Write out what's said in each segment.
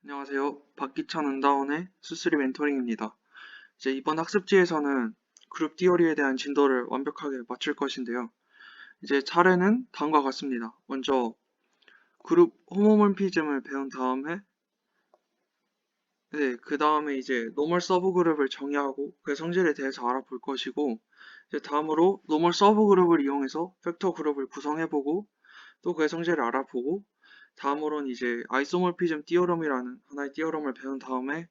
안녕하세요. 박기찬 은다운의 수쓰리 멘토링입니다. 이제 이번 학습지에서는 그룹 디어리에 대한 진도를 완벽하게 마칠 것인데요. 이제 차례는 다음과 같습니다. 먼저 그룹 호모몰피즘을 배운 다음에 그 다음에 이제 노멀 서브그룹을 정의하고 그 성질에 대해서 알아볼 것이고, 이제 다음으로 노멀 서브그룹을 이용해서 팩터 그룹을 구성해보고 또 그의 성질을 알아보고, 다음으로는 이제 아이소몰피즘 띠어럼이라는 하나의 띠어럼을 배운 다음에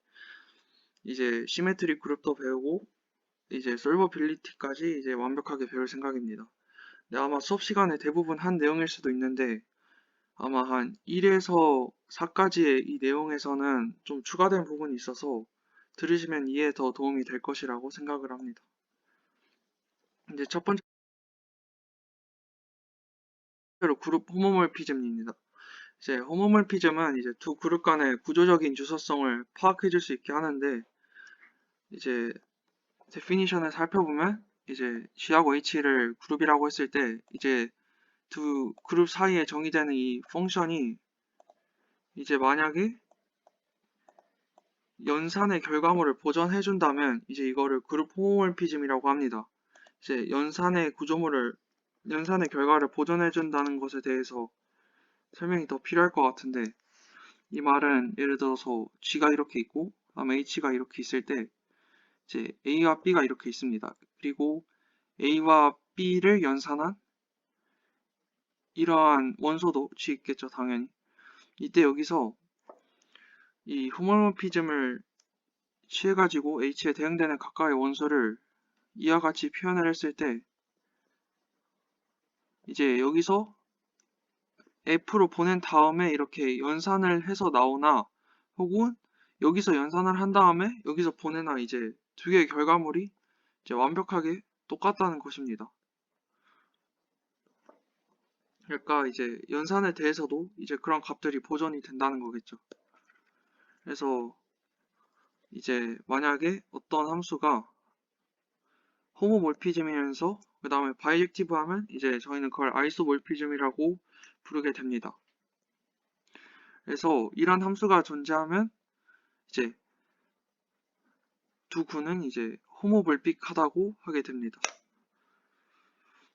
이제 시메트릭 그룹도 배우고 이제 솔버빌리티까지 이제 완벽하게 배울 생각입니다. 네, 아마 수업 시간에 대부분 한 내용일 수도 있는데 아마 한 1에서 4까지의 이 내용에서는 좀 추가된 부분이 있어서 들으시면 이해에 더 도움이 될 것이라고 생각을 합니다. 이제 첫 번째로 그룹 호모몰피즘입니다. 이제 호모몰피즘은 이제 두 그룹 간의 구조적인 유사성을 파악해 줄 수 있게 하는데, 이제 데피니션을 살펴보면 이제 G하고 H를 그룹이라고 했을 때 이제 두 그룹 사이에 정의되는 이 펑션이 이제 만약에 연산의 결과물을 보존해준다면 이제 이거를 그룹 호모몰피즘이라고 합니다. 이제 연산의 결과를 보존해준다는 것에 대해서 설명이 더 필요할 것 같은데, 이 말은 예를 들어서 G가 이렇게 있고 그다음에 H가 이렇게 있을 때 이제 A와 B가 이렇게 있습니다. 그리고 A와 B를 연산한 이러한 원소도 G 있겠죠, 당연히. 이때 여기서 이 호모모피즘을 취해가지고 H에 대응되는 각각의 원소를 이와 같이 표현을 했을 때 이제 여기서 F로 보낸 다음에 이렇게 연산을 해서 나오나, 혹은 여기서 연산을 한 다음에 여기서 보내나, 이제 두 개의 결과물이 이제 완벽하게 똑같다는 것입니다. 그러니까 이제 연산에 대해서도 이제 그런 값들이 보존이 된다는 거겠죠. 그래서 이제 만약에 어떤 함수가 호모몰피즘이면서 그 다음에 바이젝티브 하면 이제 저희는 그걸 아이소몰피즘이라고 부르게 됩니다. 그래서 이런 함수가 존재하면 이제 두 구는 이제 호모몰픽하다고 하게 됩니다.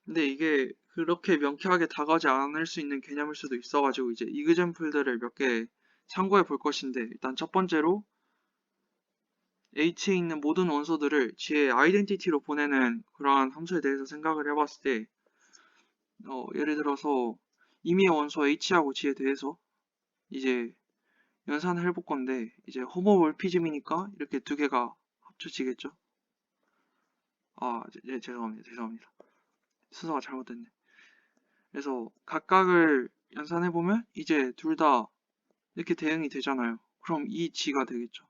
근데 이게 그렇게 명쾌하게 다가오지 않을 수 있는 개념일 수도 있어가지고 이제 이그젠플들을 몇 개 참고해 볼 것인데, 일단 첫 번째로 H에 있는 모든 원소들을 G의 아이덴티티로 보내는 그러한 함수에 대해서 생각을 해봤을 때, 예를 들어서 임의의 원소 H하고 G에 대해서 이제 연산을 해볼 건데, 이제 호모몰피즘이니까 이렇게 두 개가 합쳐지겠죠. 죄송합니다. 순서가 잘못됐네. 그래서 각각을 연산해보면 이제 둘 다 이렇게 대응이 되잖아요. 그럼 이 G가 되겠죠.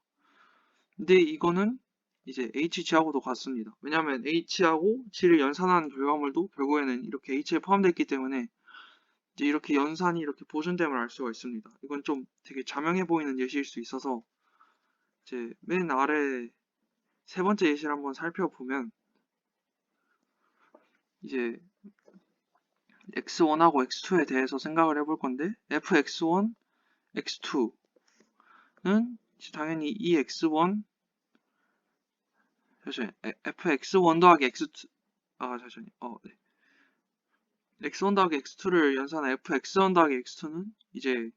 근데 이거는 이제 HG하고도 같습니다. 왜냐하면 H하고 G를 연산하는 결과물도 결국에는 이렇게 H에 포함되어 있기 때문에 이제 이렇게 연산이 이렇게 보존됨을 알 수가 있습니다. 이건 좀 되게 자명해 보이는 예시일 수 있어서 이제 맨 아래 세 번째 예시를 한번 살펴보면 이제 x1하고 x2에 대해서 생각을 해볼 건데, fx1, x2는 당연히 이 x1, fx1 더하기 x2, 네. x1 더하기 x2를 연산한 fx1 더하기 x2는 이제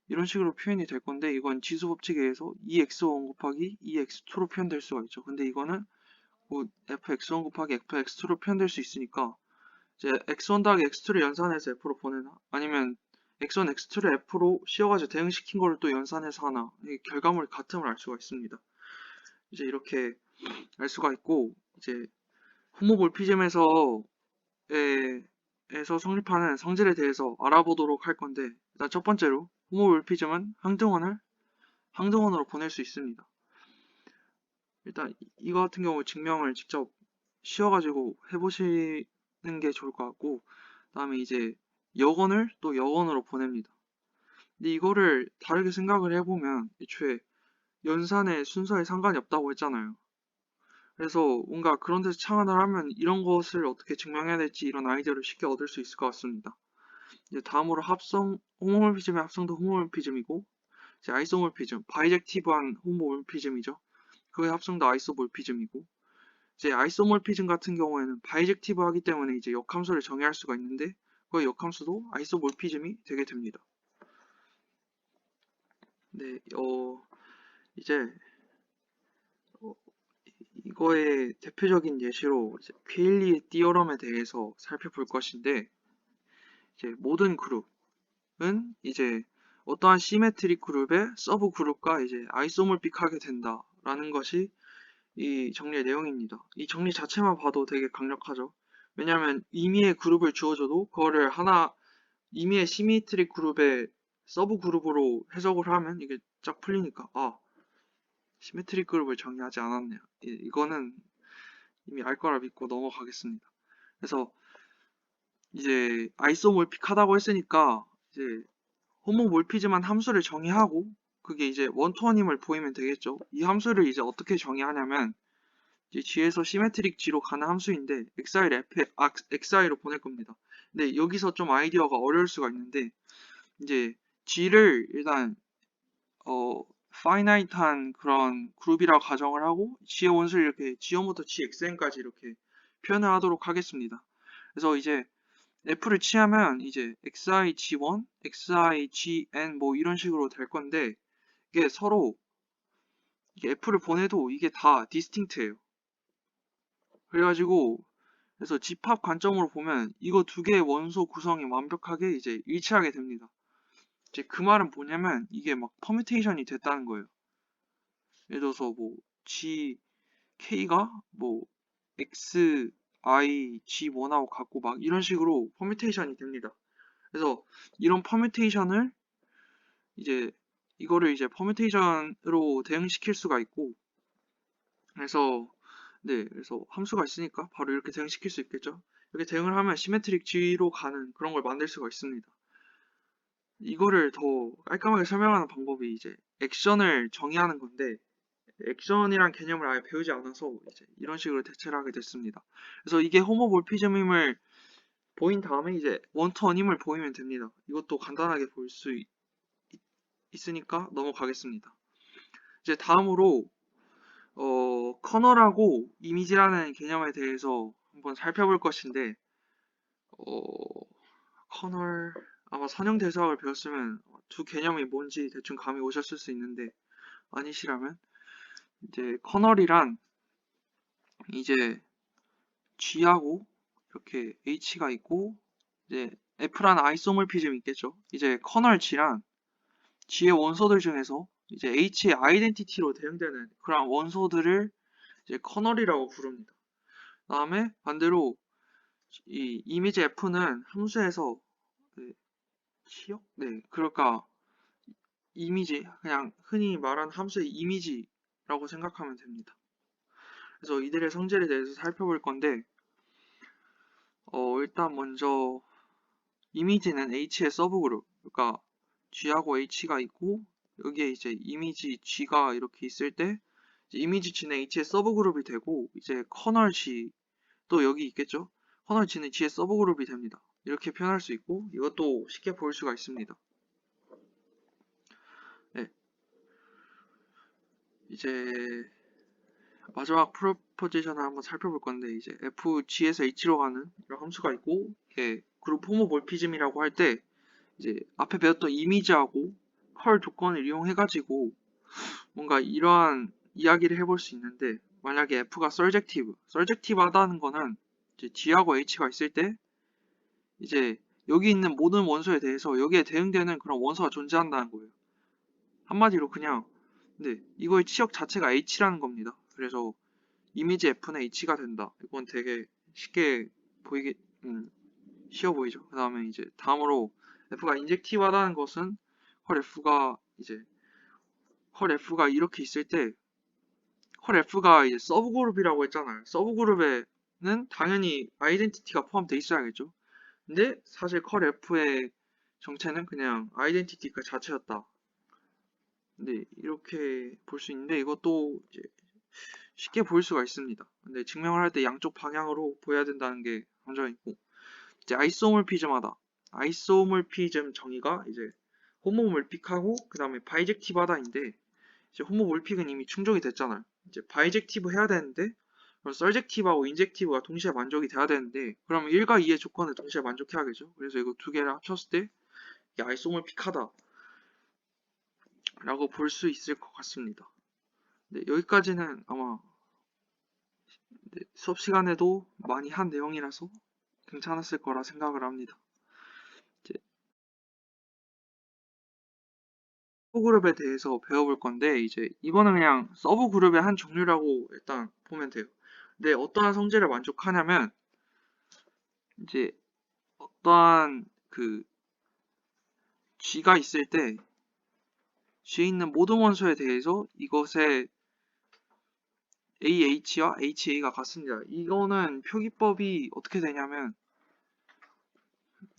이런 식으로 표현이 될 건데, 이건 지수 법칙에 의해서 2x1 곱하기 2x2로 표현될 수가 있죠. 근데 이거는 뭐 fx1 곱하기 fx2로 표현될 수 있으니까 이제 x1 더하기 x2를 연산해서 f로 보내나, 아니면 x1, x2를 f로 씌워가지고 대응시킨 거를 또 연산해서 하나, 이 결과물이 같음을 알 수가 있습니다. 이제 이렇게 알 수가 있고, 이제 호모몰피즘에서 성립하는 성질에 대해서 알아보도록 할 건데, 일단 첫 번째로 호모몰피즘은 항등원으로 보낼 수 있습니다. 일단 이거 같은 경우 증명을 직접 씌워가지고 해보시는 게 좋을 것 같고, 그 다음에 이제 여건을 또 여건으로 보냅니다. 근데 이거를 다르게 생각을 해보면 애초에 연산의 순서에 상관이 없다고 했잖아요. 그래서 뭔가 그런 데서 창안을 하면 이런 것을 어떻게 증명해야 될지 이런 아이디어를 쉽게 얻을 수 있을 것 같습니다. 이제 다음으로 호모몰피즘의 합성도 호모몰피즘이고, 이제 아이소몰피즘, 바이젝티브한 호모몰피즘이죠. 그의 합성도 아이소몰피즘이고, 이제 아이소몰피즘 같은 경우에는 바이젝티브하기 때문에 이제 역함수를 정의할 수가 있는데 그 역함수도 아이소몰피즘이 되게 됩니다. 네, 이제 이거의 대표적인 예시로 이제 퀴일리의 띠어럼에 대해서 살펴볼 것인데, 이제 모든 그룹은 이제 어떠한 시메트릭 그룹의 서브 그룹과 이제 아이소몰픽하게 된다라는 것이 이 정리의 내용입니다. 이 정리 자체만 봐도 되게 강력하죠. 왜냐하면 임의의 그룹을 주어줘도 그거를 하나 임의의 시메트릭 그룹의 서브 그룹으로 해석을 하면 이게 쫙 풀리니까 시메트릭 그룹을 정의하지 않았네요. 이거는 이미 알 거라 믿고 넘어가겠습니다. 그래서 이제 아이소몰픽하다고 했으니까 이제 호모몰피즘한 함수를 정의하고 그게 이제 원투원임을 보이면 되겠죠. 이 함수를 이제 어떻게 정의하냐면 이제 G에서 시메트릭 G로 가는 함수인데 xi를 xi로 보낼 겁니다. 근데 여기서 좀 아이디어가 어려울 수가 있는데 이제 G를 일단 파이나이트한 그런 그룹이라고 가정을 하고 G의 원수를 이렇게 G1부터 GXN까지 이렇게 표현을 하도록 하겠습니다. 그래서 이제 F를 취하면 이제 xi g1, xi gn 뭐 이런 식으로 될 건데 이게 서로 이게 F를 보내도 이게 다 디스팅트예요. 그래가지고 그래서 집합 관점으로 보면 이거 두 개의 원소 구성이 완벽하게 이제 일치하게 됩니다. 이제 그 말은 뭐냐면 이게 막 퍼뮤테이션이 됐다는 거예요. 예를 들어서 뭐 G, K가 뭐 X, I, G1하고 같고 막 이런 식으로 퍼뮤테이션이 됩니다. 그래서 이런 퍼뮤테이션을 이제 이거를 이제 퍼뮤테이션으로 대응시킬 수가 있고 그래서 그래서 함수가 있으니까 바로 이렇게 대응시킬 수 있겠죠. 이렇게 대응을 하면 시메트릭 G로 가는 그런 걸 만들 수가 있습니다. 이거를 더 깔끔하게 설명하는 방법이 이제 액션을 정의하는 건데 액션이란 개념을 아예 배우지 않아서 이제 이런 식으로 대체를 하게 됐습니다. 그래서 이게 호모몰피즘임을 보인 다음에 이제 원투원임을 보이면 됩니다. 이것도 간단하게 볼 수 있으니까 넘어가겠습니다. 이제 다음으로 커널하고 이미지라는 개념에 대해서 한번 살펴볼 것인데 커널 아마 선형대수학을 배웠으면 두 개념이 뭔지 대충 감이 오셨을 수 있는데 아니시라면 이제 커널이란 이제 G하고 이렇게 H가 있고 이제 F라는 아이소몰피즘이 있겠죠. 이제 커널 G란 G의 원소들 중에서 이제 H의 아이덴티티로 대응되는 그런 원소들을 이제 커널이라고 부릅니다. 다음에 반대로 이 이미지 F는 함수에서 치역? 그러니까 이미지 그냥 흔히 말하는 함수의 이미지라고 생각하면 됩니다. 그래서 이들의 성질에 대해서 살펴볼 건데 일단 먼저 이미지는 H의 서브그룹 그러니까 G하고 H가 있고 여기에 이제 이미지 G가 이렇게 있을 때 이미지 G는 H의 서브그룹이 되고 이제 커널 G 또 여기 있겠죠? 커널 G는 G의 서브그룹이 됩니다. 이렇게 표현할 수 있고 이것도 쉽게 볼 수가 있습니다. 네. 이제 마지막 프로포지션을 한번 살펴볼 건데 이제 FG에서 H로 가는 이런 함수가 있고 이게 그룹 호모몰피즘이라고 할 때 이제 앞에 배웠던 이미지하고 컬 조건을 이용해가지고 뭔가 이러한 이야기를 해볼 수 있는데 만약에 F가 썰젝티브하다는 거는 이제 G하고 H가 있을 때 이제 여기 있는 모든 원소에 대해서 여기에 대응되는 그런 원소가 존재한다는 거예요. 한마디로 그냥 이거의 치역 자체가 H라는 겁니다. 그래서 이미지 F는 H가 된다. 이건 되게 쉽게 보이게 쉬워 보이죠. 그 다음에 이제 다음으로 F가 인젝티브하다는 것은 헐 F가 이렇게 있을 때 헐 F가 이제 서브그룹이라고 했잖아요. 서브그룹에는 당연히 아이덴티티가 포함되어 있어야겠죠. 근데 사실 컬 F의 정체는 그냥 아이덴티티 그 자체였다. 이렇게 볼 수 있는데 이것도 이제 쉽게 보일 수가 있습니다. 근데 증명을 할 때 양쪽 방향으로 보여야 된다는 게 함정이 있고 이제 아이소몰피즘하다. 아이소몰피즘 정의가 이제 홈모몰픽하고 그 다음에 바이젝티브하다인데 이제 홈모몰픽은 이미 충족이 됐잖아요. 이제 바이젝티브 해야 되는데 그럼 썰젝티브하고 인젝티브가 동시에 만족이 돼야 되는데 그러면 1과 2의 조건을 동시에 만족해야겠죠. 그래서 이거 두 개를 합쳤을 때 이게 아이소몰픽하다 라고 볼 수 있을 것 같습니다. 네, 여기까지는 아마 수업 시간에도 많이 한 내용이라서 괜찮았을 거라 생각을 합니다. 이제 서브 그룹에 대해서 배워볼 건데 이제 이거는 그냥 서브 그룹의 한 종류라고 일단 보면 돼요. 근데 어떠한 성질을 만족하냐면 이제 어떠한 그 G가 있을 때 G에 있는 모든 원소에 대해서 이것의 AH와 HA가 같습니다. 이거는 표기법이 어떻게 되냐면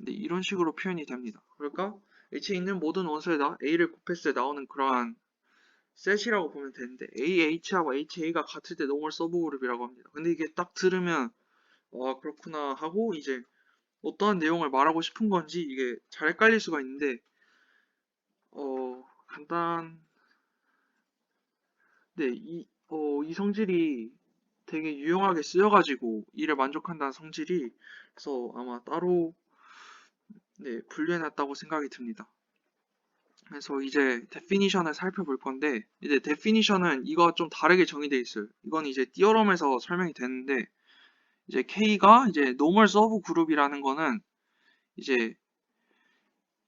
이런 식으로 표현이 됩니다. 그러니까 H에 있는 모든 원소에다 A를 곱했을 때 나오는 그러한 셋이라고 보면 되는데 AH하고 HA가 같을 때 노멀 서브 그룹이라고 합니다. 근데 이게 딱 들으면 와 그렇구나 하고 이제 어떠한 내용을 말하고 싶은 건지 이게 잘 헷갈릴 수가 있는데 간단 네, 이 성질이 되게 유용하게 쓰여가지고 이를 만족한다는 성질이 그래서 아마 따로 네, 분류해놨다고 생각이 듭니다. 그래서 이제 데피니션을 살펴볼 건데 이제 데피니션은 이거 좀 다르게 정의되어 있어요. 이건 이제 띠어럼에서 설명이 되는데 이제 K가 이제 노멀 서브 그룹이라는 거는 이제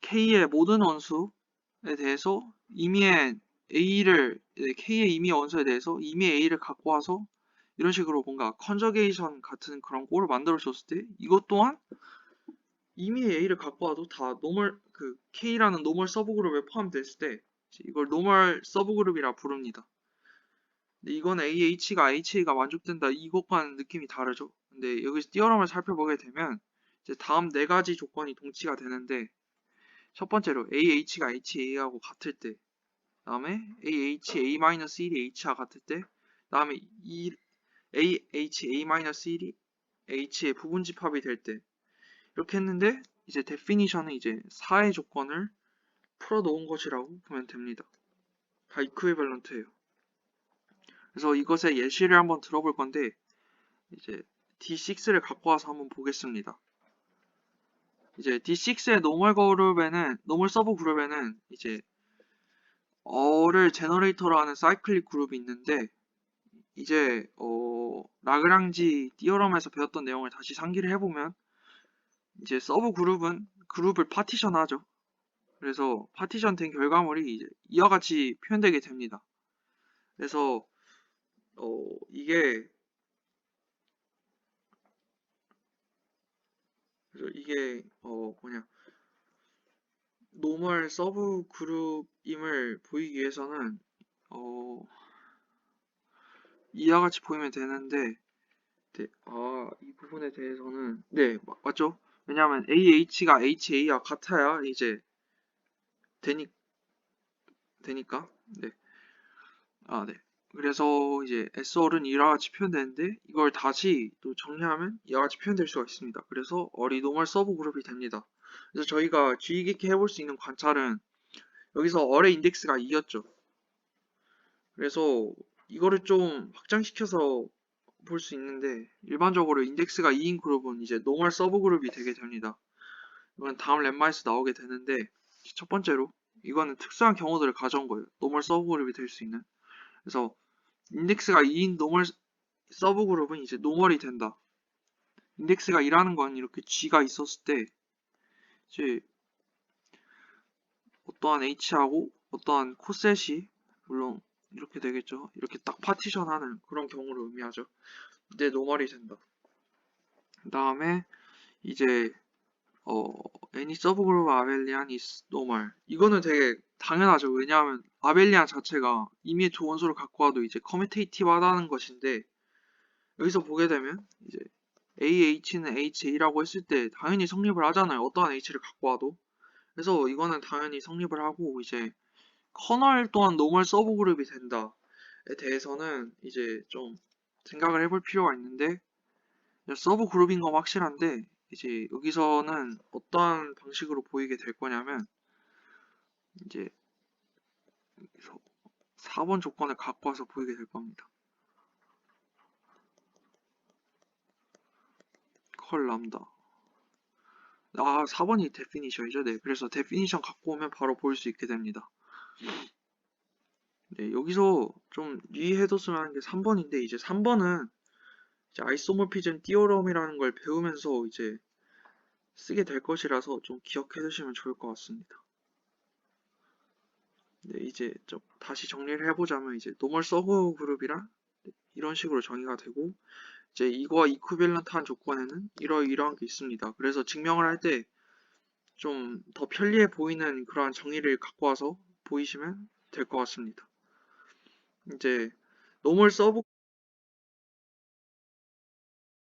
K의 모든 원수에 대해서 임의의 A를 K의 임의의 원소에 대해서 임의의 A를 갖고 와서 이런 식으로 뭔가 컨저게이션 같은 그런 꼴을 만들어 줬을 때 이것 또한 임의의 A를 갖고 와도 다 노멀 그 K라는 노멀 서브 그룹에 포함됐을 때 이걸 노멀 서브 그룹이라 부릅니다. 근데 이건 AH가 HA가 만족된다 이것과는 느낌이 다르죠. 근데 여기서 띠어럼을 살펴보게 되면 이제 다음 네 가지 조건이 동치가 되는데 첫 번째로 AH가 HA하고 같을 때 다음에 AHA-1이 H와 같을 때 다음에 AHA-1이 H의 부분집합이 될 때 이렇게 했는데 이제 데피니션은 이제 4의 조건을 풀어놓은 것이라고 보면 됩니다. 다 이크위밸런트예요. 그래서 이것의 예시를 한번 들어볼 건데 이제 D6를 갖고 와서 한번 보겠습니다. 이제 D6의 노멀 서브 그룹에는 이제 어를 제너레이터로 하는 사이클릭 그룹이 있는데 이제 라그랑지 띠어럼에서 배웠던 내용을 다시 상기를 해보면 이제 서브 그룹은 그룹을 파티션하죠. 그래서 파티션 된 결과물이 이제 이와 같이 표현되게 됩니다. 그래서 이게 뭐냐 노멀 서브 그룹임을 보이기 위해서는 이와 같이 보이면 되는데 네, 이 부분에 대해서는 네 맞죠? 왜냐하면 AH가 HA와 같아야 이제 되니까 네. 네. 그래서 이제 SR은 이와 같이 표현되는데 이걸 다시 또 정리하면 이와 같이 표현될 수가 있습니다. 그래서 어리 노멀 서브 그룹이 됩니다. 그래서 저희가 주의 깊게 해볼 수 있는 관찰은 여기서 어의 인덱스가 2였죠. 그래서 이거를 좀 확장시켜서 볼 수 있는데 일반적으로 인덱스가 2인 그룹은 이제 노멀 서브 그룹이 되게 됩니다. 이건 다음 렘마에서 나오게 되는데 첫 번째로 이거는 특수한 경우들을 가져온 거예요. 노멀 서브 그룹이 될 수 있는. 그래서 인덱스가 2인 노멀 서브 그룹은 이제 노멀이 된다. 인덱스가 2라는 건 이렇게 G가 있었을 때 이제 어떠한 H하고 어떠한 코셋이 물론 이렇게 되겠죠. 이렇게 딱 파티션하는 그런 경우를 의미하죠. 이제 노멀이 된다. 그 다음에 이제 any subgroup 아벨리안 is normal. 이거는 되게 당연하죠. 왜냐하면 아벨리안 자체가 이미 조원소를 갖고 와도 이제 커뮤테이티브하다는 것인데 여기서 보게 되면 이제 AH는 HA라고 했을 때 당연히 성립을 하잖아요. 어떠한 H를 갖고 와도. 그래서 이거는 당연히 성립을 하고 이제 커널 또한 노멀 서브 그룹이 된다에 대해서는 이제 좀 생각을 해볼 필요가 있는데 서브 그룹인 건 확실한데 이제 여기서는 어떠한 방식으로 보이게 될 거냐면 이제 4번 조건을 갖고 와서 보이게 될 겁니다. 컬 람다. 4번이 데피니션이죠. 네, 그래서 데피니션 갖고 오면 바로 볼 수 있게 됩니다. 네, 여기서 좀 유의해뒀으면 하는 게 3번인데, 이제 3번은 이제 아이소모피즘 띠오럼이라는 걸 배우면서 이제 쓰게 될 것이라서 좀 기억해 두시면 좋을 것 같습니다. 네, 이제 좀 다시 정리를 해보자면 이제 노멀 서브 그룹이랑 이런 식으로 정의가 되고, 이제 이거와 이쿠빌런트한 조건에는 이러이러한 게 있습니다. 그래서 증명을 할 때 좀 더 편리해 보이는 그러한 정의를 갖고 와서 보이시면 될 것 같습니다. 이제 노멀 서브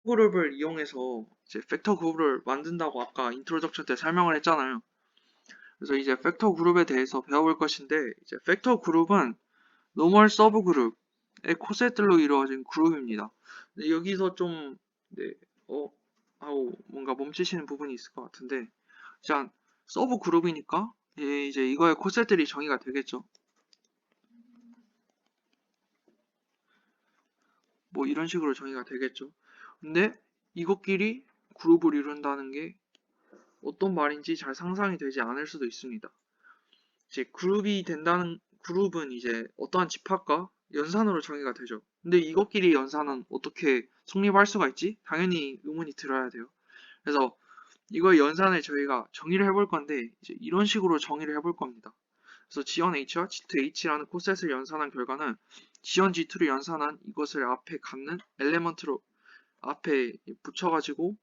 그룹을 이용해서 이제 팩터 그룹을 만든다고 아까 인트로덕션 때 설명을 했잖아요. 그래서 이제 팩터 그룹에 대해서 배워볼 것인데, 이제 팩터 그룹은 노멀 서브 그룹의 코셋들로 이루어진 그룹입니다. 근데 여기서 좀 네, 하고 뭔가 멈추시는 부분이 있을 것 같은데, 자, 서브 그룹이니까 이제 이거의 코셋들이 정의가 되겠죠. 뭐 이런 식으로 정의가 되겠죠. 근데 이것끼리 그룹을 이룬다는 게 어떤 말인지 잘 상상이 되지 않을 수도 있습니다. 이제 그룹은 이제 어떠한 집합과 연산으로 정의가 되죠. 근데 이것끼리 연산은 어떻게 성립할 수가 있지? 당연히 의문이 들어야 돼요. 그래서 이거 연산을 저희가 정의를 해볼 건데 이제 이런 식으로 정의를 해볼 겁니다. 그래서 지연 H와 지트 H라는 코셋을 연산한 결과는 지연 G2를 연산한 이것을 앞에 갖는 엘레먼트로 앞에 붙여가지고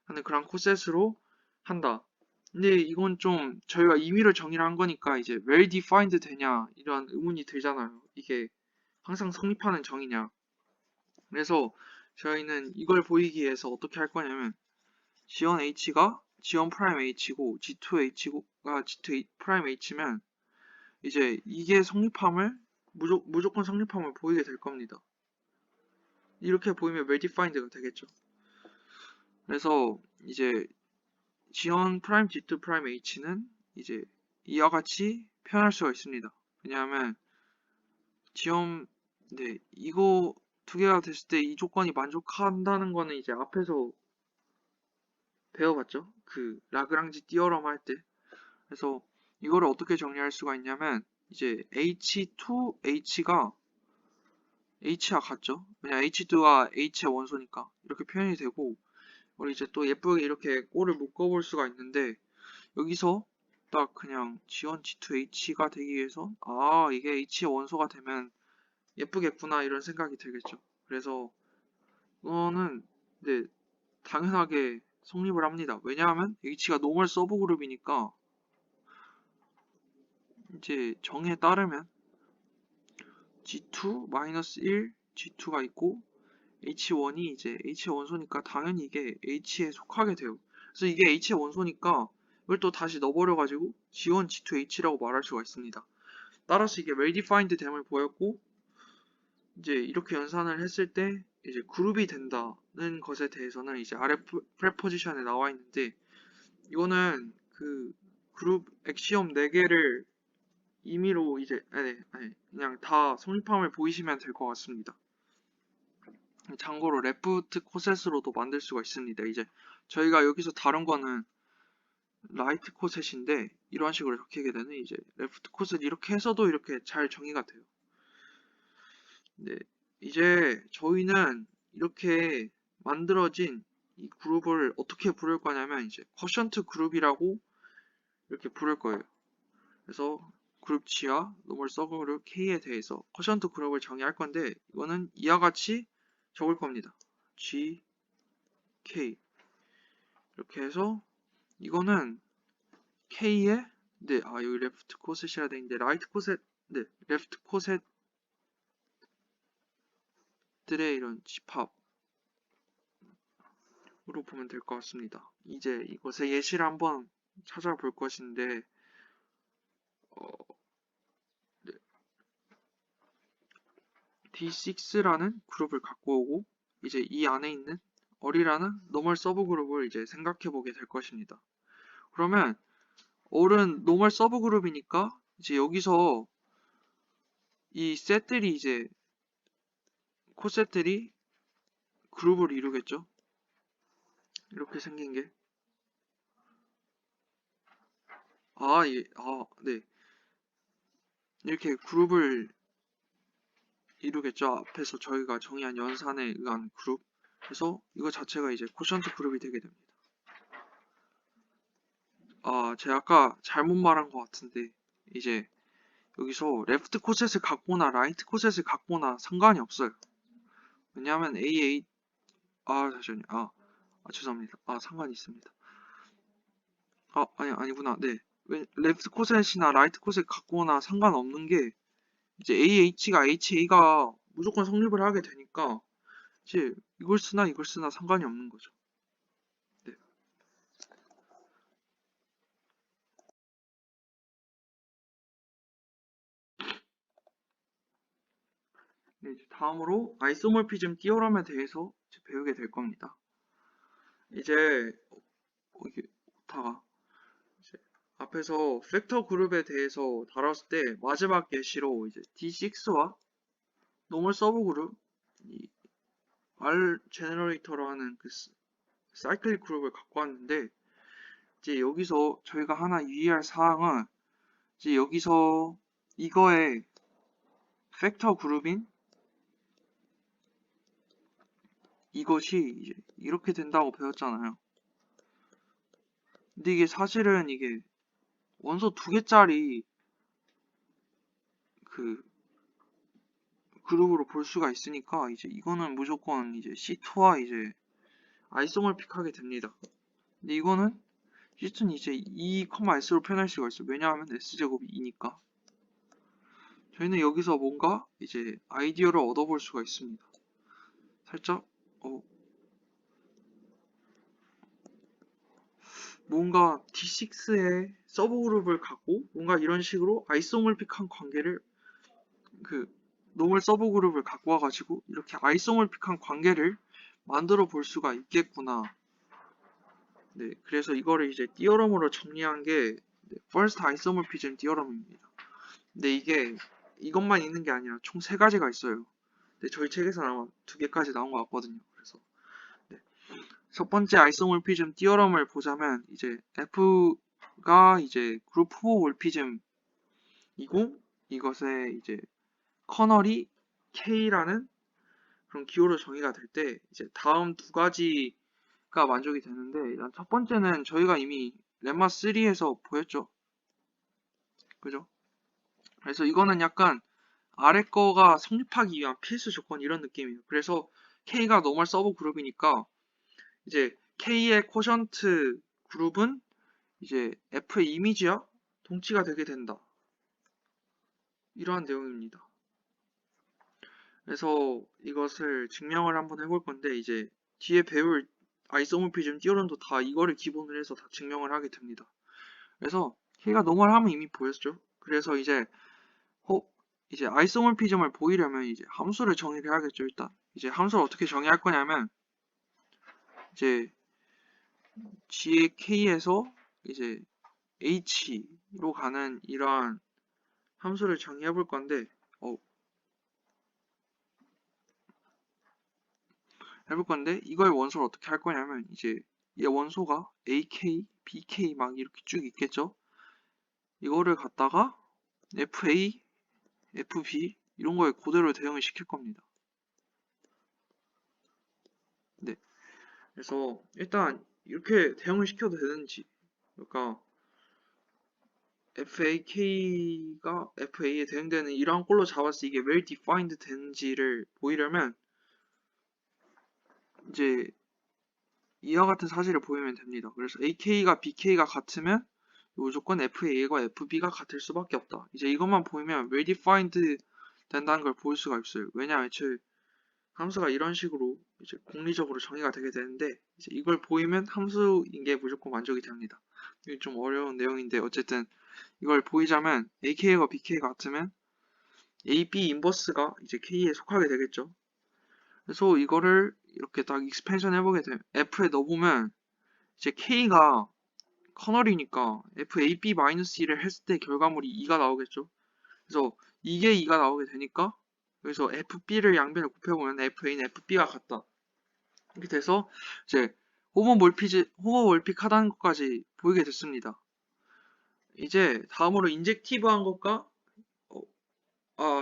하는 그런 코셋으로 한다. 근데 이건 좀 저희가 임의로 정의를 한 거니까 이제 well defined 되냐 이런 의문이 들잖아요. 이게 항상 성립하는 정의냐. 그래서 저희는 이걸 보이기 위해서 어떻게 할 거냐면 지원 H가 지원 프라임 H고 G2H가 G2 프라임 H면 이제 이게 성립함을 무조건 성립함을 보이게 될 겁니다. 이렇게 보이면 well defined가 되겠죠. 그래서 이제 지원 프라임 G2 프라임 H는 이제 이와 같이 표현할 수가 있습니다. 왜냐하면 지원 네 이거 두 개가 됐을 때 이 조건이 만족한다는 거는 이제 앞에서 배워봤죠. 그 라그랑지 띠어럼 할 때. 그래서 이거를 어떻게 정리할 수가 있냐면 이제 H2H가 H와 같죠. 왜냐 H2가 H의 원소니까 이렇게 표현이 되고, 우리 이제 또 예쁘게 이렇게 꼴을 묶어볼 수가 있는데, 여기서 딱 그냥 지원 G2H가 되기 위해서 이게 H의 원소가 되면 예쁘겠구나 이런 생각이 들겠죠. 그래서 이거는 네, 당연하게 성립을 합니다. 왜냐하면 H가 노멀 서브 그룹이니까 이제 정에 따르면 G2-1 G2가 있고 H1이 이제 H의 원소니까 당연히 이게 H에 속하게 돼요. 그래서 이게 H의 원소니까 이걸 또 다시 넣어버려가지고 G1, G2H라고 말할 수가 있습니다. 따라서 이게 well defined 됨을 보였고, 이제 이렇게 연산을 했을 때 이제 그룹이 된다는 것에 대해서는 이제 아래 프레포지션에 나와 있는데, 이거는 그 그룹 엑시엄 4개를 임의로 이제 그냥 다 성립함을 보이시면 될 것 같습니다. 참고로 레프트 코셋으로도 만들 수가 있습니다. 이제 저희가 여기서 다룬 거는 라이트 코셋인데 이런 식으로 적히게 되는 이제 레프트 코셋 이렇게 해서도 이렇게 잘 정의가 돼요. 네, 이제 저희는 이렇게 만들어진 이 그룹을 어떻게 부를 거냐면 이제 쿼션트 그룹이라고 이렇게 부를 거예요. 그래서 그룹 G와 노멀 서브그룹 K에 대해서 쿼션트 그룹을 정의할 건데, 이거는 이와 같이 적을 겁니다. G, K 이렇게 해서 이거는 K의 여기 레프트 코셋이라 돼 있는데 라이트 코셋 레프트 코셋들의 이런 집합으로 보면 될 것 같습니다. 이제 이것의 예시를 한번 찾아볼 것인데 네, D6라는 그룹을 갖고 오고 이제 이 안에 있는 어리라는 노멀 서브 그룹을 이제 생각해 보게 될 것입니다. 그러면 all은 노멀 서브 그룹이니까 이제 여기서 이 셋들이 이제 코셋들이 그룹을 이루겠죠. 이렇게 생긴 게. 네. 이렇게 그룹을 이루겠죠. 앞에서 저희가 정의한 연산에 의한 그룹. 그래서 이거 자체가 이제 코션트 그룹이 되게 됩니다. 제가 아까 잘못 말한 것 같은데, 이제 여기서 레프트 코셋을 갖거나 라이트 코셋을 갖거나 상관이 없어요. 왜냐하면 잠시만요. 죄송합니다. 상관이 있습니다. 아니구나. 네. 레프트 코셋이나 라이트 코셋 갖거나 상관없는 게, 이제 AH가 HA가 무조건 성립을 하게 되니까, 이제 이걸 쓰나 상관이 없는 거죠. 네. 네, 이제 다음으로 아이소모피즘 띠어럼에 대해서 이제 배우게 될 겁니다. 이제 이게 오타가 이제 앞에서 팩터 그룹에 대해서 다뤘을 때 마지막 예시로 이제 D6와 노멀 서브 그룹, 이 R 제너레이터로 하는 그 사이클릭 그룹을 갖고 왔는데, 이제 여기서 저희가 하나 유의할 사항은 이제 여기서 이거의 팩터 그룹인 이것이 이제 이렇게 된다고 배웠잖아요. 근데 이게 사실은 이게 원소 2개짜리 그 그룹으로 볼 수가 있으니까 이제 이거는 무조건 이제 C2와 이제 아이소몰픽하게 됩니다. 근데 이거는 C2는 이제 2,S로 표현할 수가 있어요. 왜냐하면 S제곱이 2니까. 저희는 여기서 뭔가 이제 아이디어를 얻어볼 수가 있습니다. 살짝 뭔가 D6의 서브 그룹을 갖고 뭔가 이런 식으로 아이소몰픽한 관계를 노멀 서브 그룹을 갖고 와가지고 이렇게 아이소몰픽한 관계를 만들어 볼 수가 있겠구나. 네, 그래서 이거를 이제 띠어럼으로 정리한 게 First Isomorphism 띠어럼입니다. 근데 이게 이것만 있는 게 아니라 총 3가지가 있어요. 근데 저희 책에서는 아마 2개까지 나온 것 같거든요. 그래서 네. 첫 번째 아이소몰피즘 띠어럼을 보자면 이제 F가 이제 그룹 후보 몰피즘이고 이것의 이제 커널이 K라는 그런 기호로 정의가 될 때 이제 다음 2가지가 만족이 되는데, 일단 첫 번째는 저희가 이미 렘마 3에서 보였죠. 그죠? 그래서 이거는 약간 아래 거가 성립하기 위한 필수 조건 이런 느낌이에요. 그래서 K가 노멀 서브 그룹이니까 이제 K의 코션트 그룹은 이제 F의 이미지와 동치가 되게 된다. 이러한 내용입니다. 그래서 이것을 증명을 한번 해볼 건데, 이제 뒤에 배울 아이소모피즘 띠어럼도 다 이거를 기본으로 해서 다 증명을 하게 됩니다. 그래서 K가 노멀하면 이미 보였죠. 그래서 이제 아이소모피즘을 보이려면 이제 함수를 정의를 해야겠죠. 일단 이제 함수를 어떻게 정의할 거냐면 이제 G의 K에서 이제 H로 가는 이러한 함수를 정의해 볼 건데 이걸 원소를 어떻게 할 거냐면 이제 이 원소가 AK, BK 막 이렇게 쭉 있겠죠. 이거를 갖다가 FA, FB 이런 거에 그대로 대응을 시킬 겁니다. 네. 그래서 일단 이렇게 대응을 시켜도 되는지, 그러니까 FAK가 FA에 대응되는 이러한 꼴로 잡았을 때 이게 well defined 되는지를 보이려면 이제 이와 같은 사실을 보이면 됩니다. 그래서 AK가 BK가 같으면 무조건 FA과 FB가 같을 수밖에 없다. 이제 이것만 보이면 well defined 된다는 걸 볼 수가 있어요. 왜냐하면 애초에 함수가 이런 식으로 이제 공리적으로 정의가 되게 되는데, 이제 이걸 보이면 함수인 게 무조건 만족이 됩니다. 이게 좀 어려운 내용인데 어쨌든 이걸 보이자면 AK가 BK가 같으면 AB 인버스가 이제 K에 속하게 되겠죠. 그래서 이거를 이렇게 딱 익스펜션 해보게 되면 F에 넣어보면 이제 K가 커널이니까 FAB-1을 했을 때 결과물이 2가 나오겠죠. 그래서 이게 2가 나오게 되니까 여기서 FB를 양변을 곱해보면 FA는 FB가 같다. 이렇게 돼서 이제 호모몰픽하다는 것까지 보이게 됐습니다. 이제 다음으로 인젝티브한 것과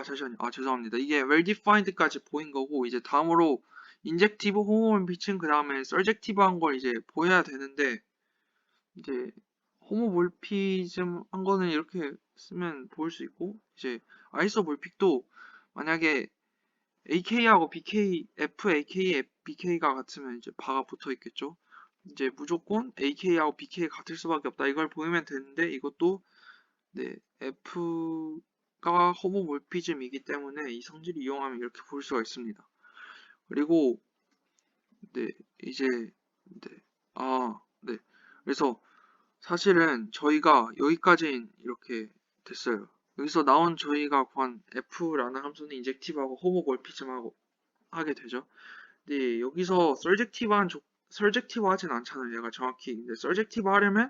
잠시만요. 죄송합니다. 이게 well-defined까지 보인 거고 이제 다음으로 인젝티브 호모몰픽은 그 다음에 서젝티브한 걸 이제 보여야 되는데 이제 호모몰피즘 한 거는 이렇게 쓰면 보일 수 있고 이제 아이소몰픽도 만약에 AK하고 BK, FAK, BK가 같으면 이제 바가 붙어 있겠죠. 이제 무조건 AK하고 BK가 같을 수밖에 없다. 이걸 보이면 되는데 이것도 네, F가 호모몰피즘이기 때문에 이 성질을 이용하면 이렇게 볼 수가 있습니다. 그리고 네, 이제 네, 네. 그래서 사실은 저희가 여기까지 이렇게 됐어요. 여기서 나온 저희가 구한 F라는 함수는 인젝티브하고 호모몰피즘하고 하게 되죠. 근데 여기서 서젝티브 하진 않잖아요. 얘가 정확히. 근데 서젝티브 하려면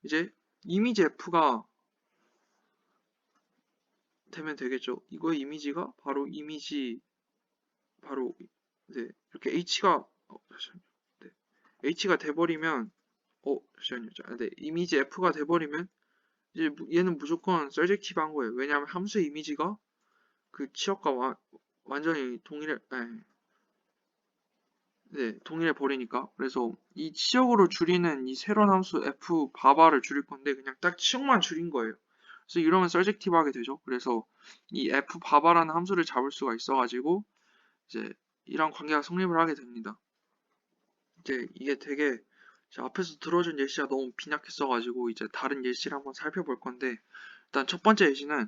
이제 이미지 F가 되면 되겠죠. 이거의 이미지가 바로 네, 이렇게 잠시만요. 네, H가 돼버리면 잠시만요. 네, 이미지 F가 돼버리면 이제 얘는 무조건 서젝티브한 거예요. 왜냐하면 함수의 이미지가 그 치역과 완전히 동일해 버리니까. 그래서 이 치역으로 줄이는 이 새로운 함수 f 바바를 줄일 건데 그냥 딱 치역만 줄인 거예요. 그래서 이러면 서젝티브하게 되죠. 그래서 이 f 바바라는 함수를 잡을 수가 있어가지고 이제 이런 관계가 성립을 하게 됩니다. 이제 이게 되게 앞에서 들어준 예시가 너무 빈약했어가지고 이제 다른 예시를 한번 살펴볼 건데 일단 첫 번째 예시는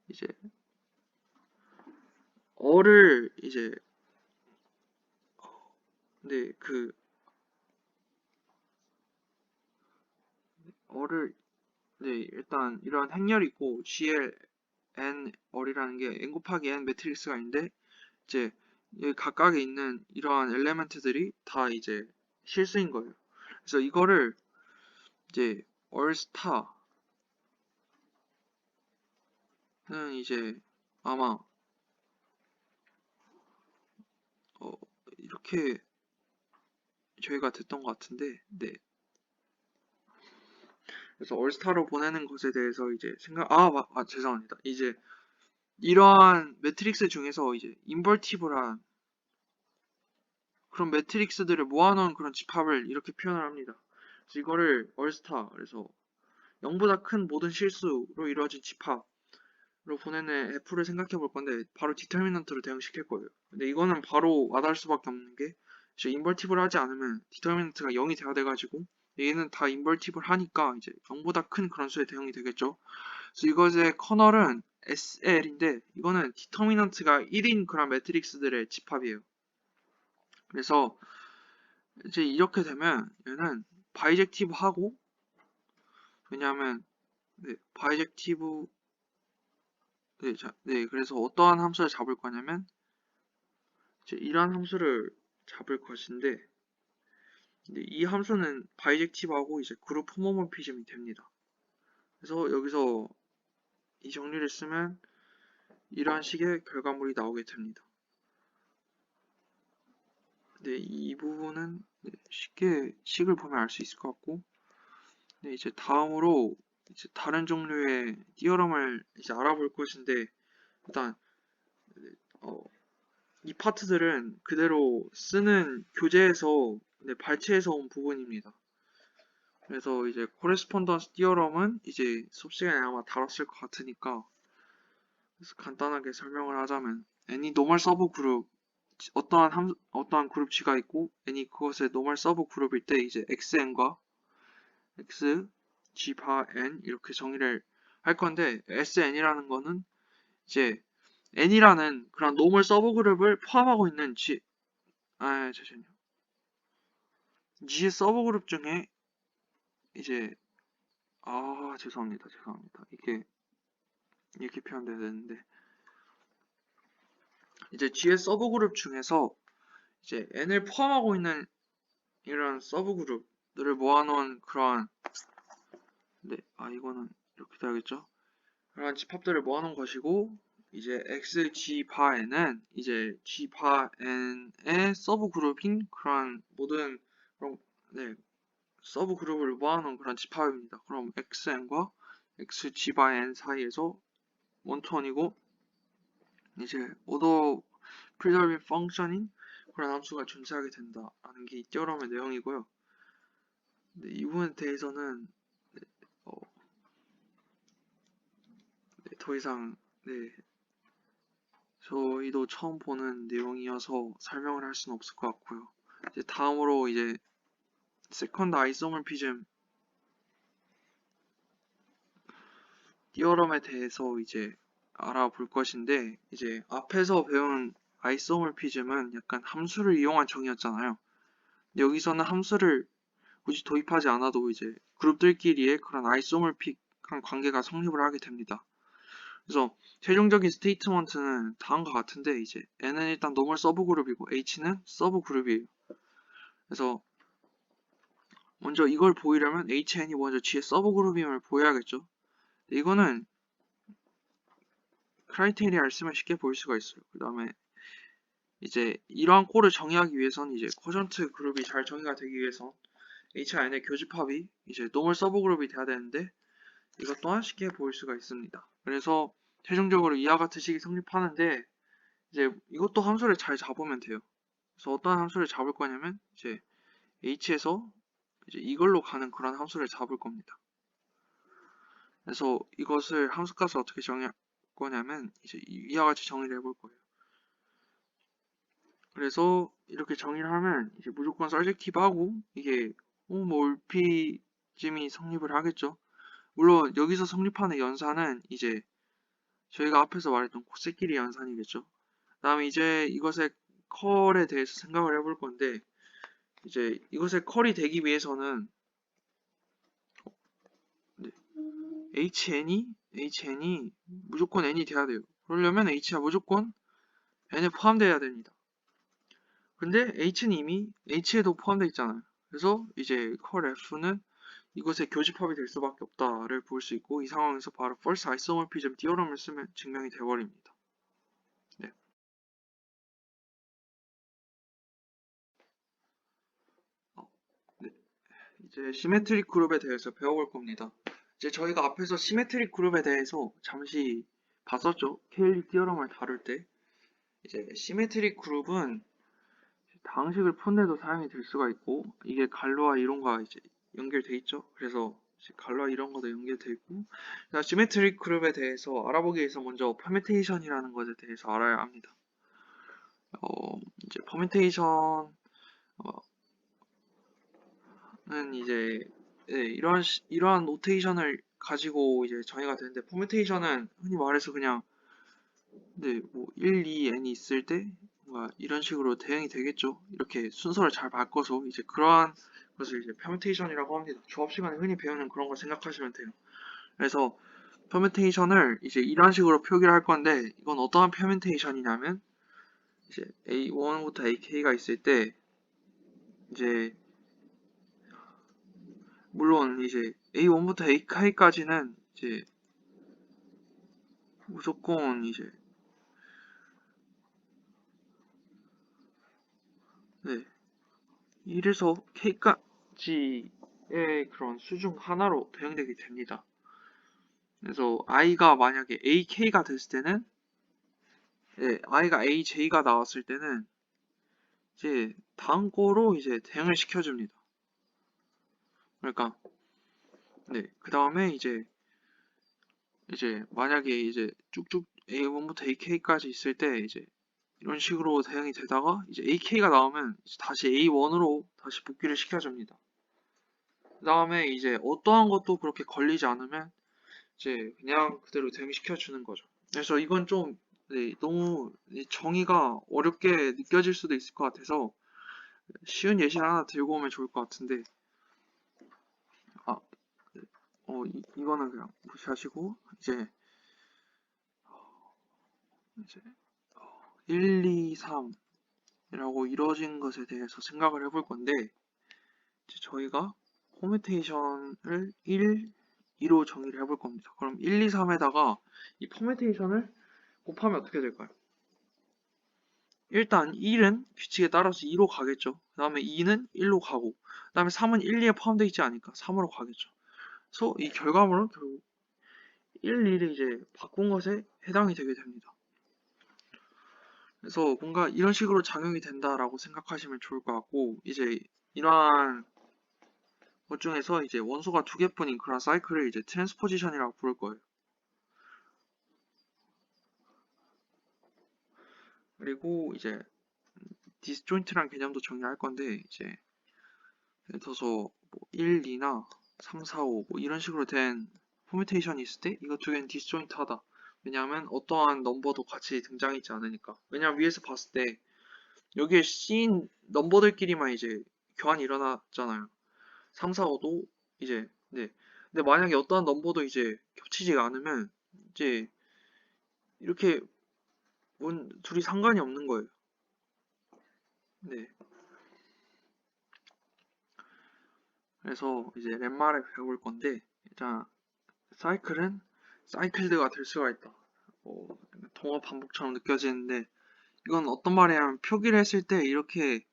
이제 어를 이제 네, 어를 네, 일단 이런 행렬이 있고 GL n 어리라는 게 n 곱하기 n 매트릭스가 있는데 이제 여기 각각에 있는 이러한 엘레멘트들이 다 이제 실수인 거예요. 그래서 이거를 이제 얼스타는 이제 아마 이렇게 저희가 됐던 것 같은데 네. 그래서 얼스타로 보내는 것에 대해서 이제 죄송합니다. 이제 이러한 매트릭스 중에서 이제 인버티블한 그런 매트릭스들을 모아놓은 그런 집합을 이렇게 표현을 합니다. 그래서 이거를 얼스타, 그래서 0보다 큰 모든 실수로 이루어진 집합으로 보내는 F를 생각해 볼 건데 바로 디터미넌트로 대응시킬 거예요. 근데 이거는 바로 와닿을 수밖에 없는 게 인버티블 하지 않으면 디터미넌트가 0이 돼야 돼가지고 얘는 다 인버티블 하니까 이제 0보다 큰 그런 수에 대응이 되겠죠. 그래서 이것의 커널은 SL인데 이거는 디터미넌트가 1인 그런 매트릭스들의 집합이에요. 그래서 이제 이렇게 되면 얘는 바이젝티브 하고 왜냐하면 바이젝티브 그래서 어떠한 함수를 잡을 거냐면 이제 이러한 함수를 잡을 것인데 이 함수는 바이젝티브하고 이제 그룹 호모몰피즘이 됩니다. 그래서 여기서 이 정리를 쓰면 이러한 식의 결과물이 나오게 됩니다. 이 부분은 쉽게 식을 보면 알 수 있을 것 같고 이제 다음으로 이제 다른 종류의 띠어럼을 이제 알아볼 것인데 일단 이 파트들은 그대로 쓰는 교재에서 발췌해서 온 부분입니다. 그래서 이제 코레스폰던스 띠어럼은 이제 수업 시간에 아마 다뤘을 것 같으니까 그래서 간단하게 설명을 하자면 any 노멀 서브 그룹 어떠한 그룹 G가 있고 any 그것의 노멀 서브 그룹일 때 이제 xn과 x g 바 n 이렇게 정의를 할 건데 sn이라는 거는 이제 n이라는 그런 노멀 서브 그룹을 포함하고 있는 잠시만요. G의 서브 그룹 중에 이제 죄송합니다. 이게 이렇게 표현돼야 되는데 이제 G의 서브 그룹 중에서 이제 n을 포함하고 있는 이런 서브 그룹들을 모아놓은 그런 네, 이거는 이렇게 돼야겠죠? 그런 집합들을 모아놓은 것이고, 이제 XG바N은 이제 G바N의 서브 그룹인 그런 모든 그런 네, 서브 그룹을 모아놓은 그런 집합입니다. 그럼 XN과 XG바N 사이에서 원투원이고 이제 오더 프리저빙 펑션인 그런 함수가 존재하게 된다라는 게 이 디어럼의 내용이고요. 네, 이 부분에 대해서는 네, 더 이상 저희도 처음 보는 내용이어서 설명을 할 수는 없을 것 같고요. 이제 다음으로 이제 세컨드 아이소모피즘 디어럼에 대해서 이제 알아볼 것인데, 이제 앞에서 배운 아이소모피즘은 약간 함수를 이용한 정의였잖아요. 근데 여기서는 함수를 굳이 도입하지 않아도 이제 그룹들끼리의 그런 아이소모픽한 관계가 성립을 하게 됩니다. 그래서 최종적인 스테이트먼트는 다음과 같은데, 이제 N은 일단 노멀 서브 그룹이고 H는 서브 그룹이에요. 그래서 먼저 이걸 보이려면 HN이 먼저 G의 서브 그룹임을 보여야겠죠. 이거는 크라이테리아를 쓰면 쉽게 보일 수가 있어요. 그 다음에 이제 이러한 꼴을 정의하기 위해서는 이제 쿼전트 그룹이 잘 정의가 되기 위해서 HN의 교집합이 이제 노멀 서브 그룹이 돼야 되는데, 이것 또한 쉽게 보일 수가 있습니다. 그래서 최종적으로 이와 같은 식이 성립하는데, 이제 이것도 함수를 잘 잡으면 돼요. 그래서 어떤 함수를 잡을 거냐면 이제 H에서 이제 이걸로 가는 그런 함수를 잡을 겁니다. 그래서 이것을 함수값을 어떻게 정의할 거냐면 이제 이와 같이 정의를 해볼 거예요. 그래서 이렇게 정의를 하면 이제 무조건 서젝티브하고 이게 올피즘이 성립을 하겠죠. 물론 여기서 성립하는 연산은 이제 저희가 앞에서 말했던 코세끼리 연산이겠죠. 다음에 이제 이것의 컬에 대해서 생각을 해볼 건데, 이제 이것의 컬이 되기 위해서는 네, HN이 무조건 N이 돼야 돼요. 그러려면 H가 무조건 N에 포함되어야 됩니다. 근데 H는 이미 H에도 포함되어 있잖아요. 그래서 이제 컬 F는 이것의 교집합이 될 수밖에 없다를 볼 수 있고, 이 상황에서 바로 false isomorphism 디어럼을 쓰면 증명이 되어버립니다. 네. 네. 이제 시메트릭 그룹에 대해서 배워볼 겁니다. 이제 저희가 앞에서 시메트릭 그룹에 대해서 잠시 봤었죠. 케일리 디어럼을 다룰 때. 이제 시메트릭 그룹은 다항식을 푼데도 사용이 될 수가 있고, 이게 갈로와 이론과 이제 연결돼 있죠. 그래서 갈로와 이론과도 연결돼 있고, 시메트릭 그룹에 대해서 알아보기 위해서 먼저 퍼뮤테이션이라는 것에 대해서 알아야 합니다. 이제 퍼뮤테이션은 이제 이러한 노테이션을 가지고 이제 정의가 되는데, 퍼뮤테이션은 흔히 말해서 그냥 뭐 1, 2, n이 있을 때 뭔가 이런 식으로 대응이 되겠죠. 이렇게 순서를 잘 바꿔서 이제 그러한 것을 이제 퍼뮤테이션이라고 합니다. 조합 시간에 흔히 배우는 그런 걸 생각하시면 돼요. 그래서 퍼뮤테이션을 이제 이런 식으로 표기를 할 건데, 이건 어떠한 퍼뮤테이션이냐면 이제 A1부터 AK가 있을 때 이제 물론 이제 A1부터 AK까지는 이제 무조건 이제 1에서 K까지의 그런 수 중 하나로 대응되게 됩니다. 그래서 i가 만약에 ak가 됐을 때는 i가 aj가 나왔을 때는 이제 다음 거로 이제 대응을 시켜줍니다. 그러니까 그 다음에 이제 만약에 이제 쭉쭉 a1부터 ak까지 있을 때 이제 이런 식으로 대응이 되다가 이제 ak가 나오면 이제 다시 a1으로 다시 복귀를 시켜줍니다. 그 다음에 이제 어떠한 것도 그렇게 걸리지 않으면 이제 그냥 그대로 대응시켜주는 거죠. 그래서 이건 좀 너무 정의가 어렵게 느껴질 수도 있을 것 같아서 쉬운 예시를 하나 들고 오면 좋을 것 같은데, 이거는 그냥 무시하시고 이제 1, 2, 3이라고 이루어진 것에 대해서 생각을 해볼 건데, 이제 저희가 퍼뮤테이션을 1, 2로 정의를 해볼 겁니다. 그럼 1, 2, 3에다가 이 퍼뮤테이션을 곱하면 어떻게 될까요? 일단 1은 규칙에 따라서 2로 가겠죠. 그 다음에 2는 1로 가고, 그 다음에 3은 1, 2에 포함되어 있지 않으니까 3으로 가겠죠. 그래서 이 결과물은 결국 1, 2를 이제 바꾼 것에 해당이 되게 됩니다. 그래서 뭔가 이런 식으로 작용이 된다라고 생각하시면 좋을 것 같고, 이제 이러한 것 중에서 이제 원소가 두 개뿐인 그런 사이클을 이제 트랜스포지션이라고 부를 거예요. 그리고 이제 디스조인트란 개념도 정리할 건데, 이제 예를 들어서 뭐 1, 2나 3, 4, 5 뭐 이런 식으로 된 포뮤테이션이 있을 때 이거 두 개는 디스조인트하다. 왜냐하면 어떠한 넘버도 같이 등장했지 않으니까. 왜냐하면 위에서 봤을 때 여기에 씬 넘버들끼리만 이제 교환이 일어났잖아요. 3, 4, 5도 이제 네. 근데 만약에 어떠한 넘버도 이제 겹치지가 않으면 이제 이렇게 둘이 상관이 없는 거예요. 네. 그래서 이제 렛말을 배워볼 건데 일단 사이클은 사이클드가 될 수가 있다. 동어 반복처럼 느껴지는데 이건 어떤 말이냐면 표기를 했을 때 이렇게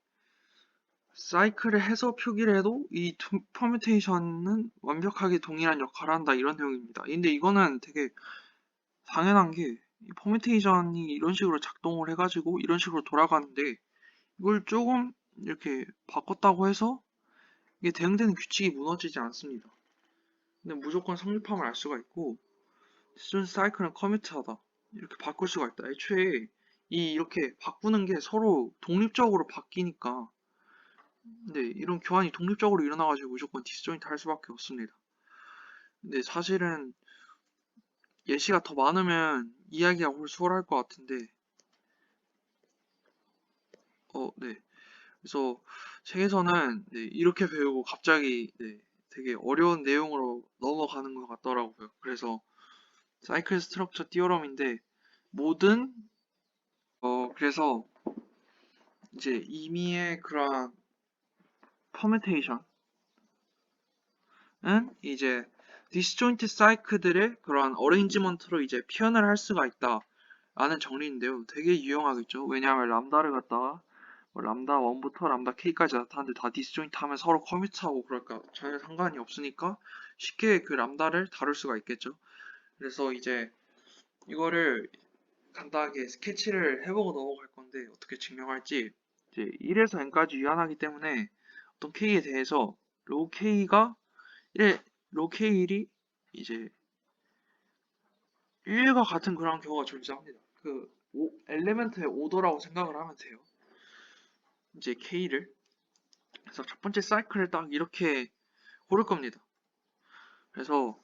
사이클을 해서 표기를 해도 이 퍼뮤테이션은 완벽하게 동일한 역할을 한다 이런 내용입니다. 근데 이거는 되게 당연한 게 이 퍼뮤테이션이 이런 식으로 작동을 해가지고 이런 식으로 돌아가는데 이걸 조금 이렇게 바꿨다고 해서 이게 대응되는 규칙이 무너지지 않습니다. 근데 무조건 성립함을 알 수가 있고 스튜던트 사이클은 커미트하다 이렇게 바꿀 수가 있다. 애초에 이렇게 바꾸는 게 서로 독립적으로 바뀌니까 근데 이런 교환이 독립적으로 일어나가지고 무조건 디스조인트 할 수밖에 없습니다. 근데 사실은 예시가 더 많으면 이야기가 훨씬 수월할 것 같은데 네. 그래서 책에서는 네, 이렇게 배우고 갑자기 네, 되게 어려운 내용으로 넘어가는 것 같더라고요. 그래서 사이클 스트럭처 띠어럼인데 모든 그래서 이제 임의의 그러한 퍼뮤테이션은 이제 디스조인트 사이클들의 그러한 어레인지먼트로 이제 표현을 할 수가 있다 라는 정리인데요. 되게 유용하겠죠. 왜냐하면 람다를 갖다가 뭐 람다 1부터 람다 k까지 나타나는데 다 디스조인트 하면 서로 커뮤트하고 그럴까 전혀 상관이 없으니까 쉽게 그 람다를 다룰 수가 있겠죠. 그래서 이제 이거를 간단하게 스케치를 해보고 넘어갈 건데 어떻게 증명할지 이제 1에서 n까지 유한하기 때문에 어떤 k에 대해서 로 k가 1, 로 k1이 이제 1과 같은 그런 경우가 존재합니다. 그 엘리멘트의 오더라고 생각을 하면 돼요. 이제 k를 그래서 첫 번째 사이클을 딱 이렇게 고를 겁니다. 그래서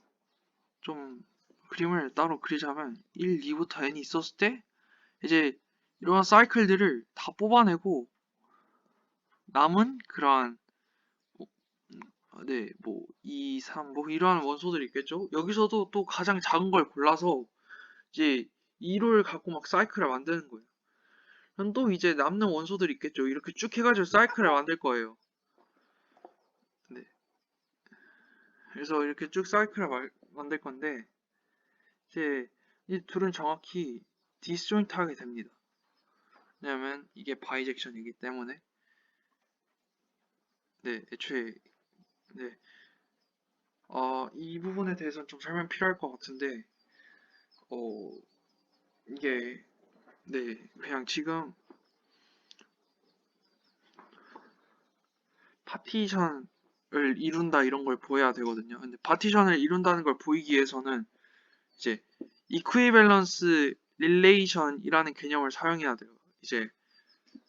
좀 그림을 따로 그리자면 1, 2부터 n이 있었을 때 이제 이러한 사이클들을 다 뽑아내고 남은 그러한 네, 뭐 2, 3, 뭐 이러한 원소들이 있겠죠. 여기서도 또 가장 작은 걸 골라서 이제 2를 갖고 막 사이클을 만드는 거예요. 그럼 또 이제 남는 원소들이 있겠죠. 이렇게 쭉 해가지고 사이클을 만들 거예요. 네. 그래서 이렇게 쭉 사이클을 만들 건데 이제 이 둘은 정확히 디스조인트하게 됩니다. 왜냐면 이게 바이젝션이기 때문에 네, 애초에 네, 이 부분에 대해서는 좀 설명 필요할 것 같은데 어, 이게 네, 그냥 지금 파티션을 이룬다 이런 걸 보여야 되거든요. 근데 파티션을 이룬다는 걸 보이기 위해서는 이제 이퀴밸런스 릴레이션이라는 개념을 사용해야 돼요. 이제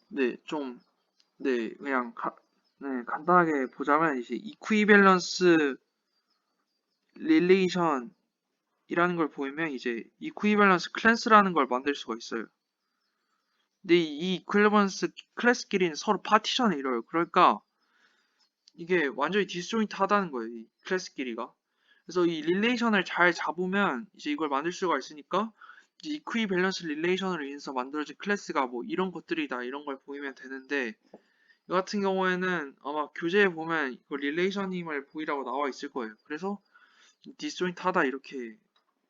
네, 좀 네, 그냥 네, 간단하게 보자면 이제 이퀴밸런스 릴레이션이라는 걸 보이면 이제 이퀴밸런스 클래스라는 걸 만들 수가 있어요. 근데 이 이퀴밸런스 클래스끼리는 서로 파티션을 이뤄요. 그러니까 이게 완전히 디스조인트 하다는 거예요. 이 클래스끼리가. 그래서 이 릴레이션을 잘 잡으면 이제 이걸 만들 수가 있으니까 이제 이퀴 밸런스 릴레이션으로 인해서 만들어진 클래스가 뭐 이런 것들이다 이런 걸 보이면 되는데 이 같은 경우에는 아마 교재에 보면 그 릴레이션임을 보이라고 나와 있을 거예요. 그래서 디스조인트하다 이렇게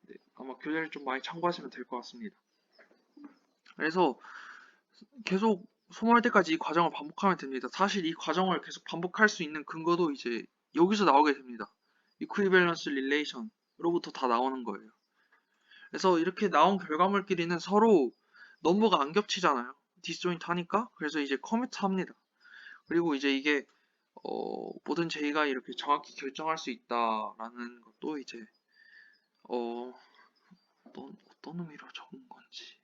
네, 아마 교재를 좀 많이 참고하시면 될 것 같습니다. 그래서 계속 소모할 때까지 이 과정을 반복하면 됩니다. 사실 이 과정을 계속 반복할 수 있는 근거도 이제 여기서 나오게 됩니다. 이퀴밸런스 릴레이션으로부터 다 나오는 거예요. 그래서 이렇게 나온 결과물끼리는 서로 넘버가 안 겹치잖아요. 디스조인트 하니까. 그래서 이제 커미트 합니다. 그리고 이제 이게 모든 J가 이렇게 정확히 결정할 수 있다라는 것도 이제 어, 어떤 의미로 적은 건지.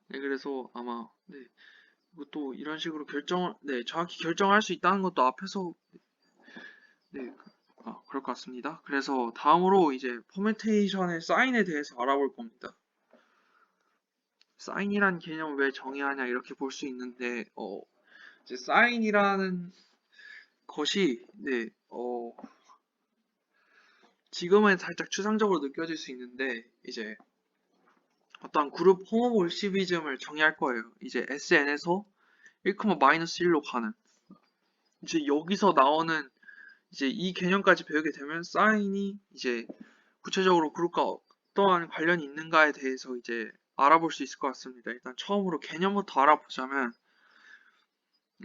네, 그래서 아마 네, 이것도 이런 식으로 네, 정확히 결정할 수 있다는 것도 앞에서 네, 그럴 것 같습니다. 그래서 다음으로 이제 포메테이션의 사인에 대해서 알아볼 겁니다. 사인이란 개념을 왜 정의하냐 이렇게 볼 수 있는데 이제 사인이라는 것이 네, 지금은 살짝 추상적으로 느껴질 수 있는데 이제 어떤 그룹 호모몰시비즘을 정의할 거예요. 이제 SN에서 1,-1로 가는 이제 여기서 나오는 이제 이 개념까지 배우게 되면 사인이 이제 구체적으로 그룹과 어떠한 관련이 있는가에 대해서 이제 알아볼 수 있을 것 같습니다. 일단 처음으로 개념부터 알아보자면